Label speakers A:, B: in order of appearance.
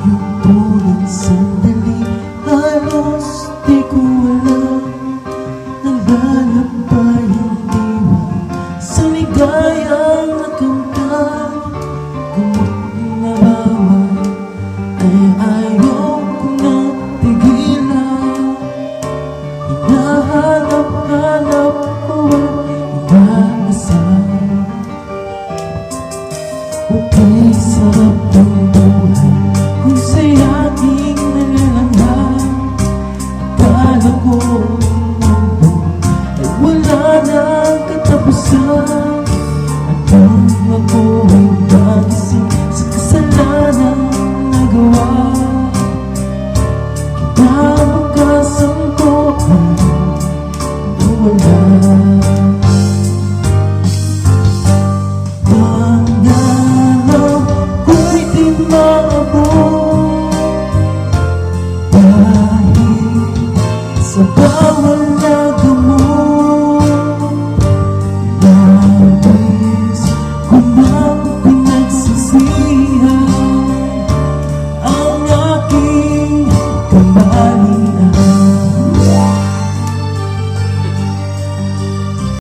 A: Yung unang sandali, halos di ko alam. Naghanap pa yung diwa sa ligayang nakamtan. Kung nabawal ay ayaw ko na tigilan. Hinahanap-hanap ko ang inaasal. Okay, sarap ng buhay kung sa'y aking nalalanghap. Akala ko ang mundo ay wala nang katapusan. Hanggang ako'y nagising sa kasalanang nagawa. Kinabukasan ko ay nawala. Sa bawat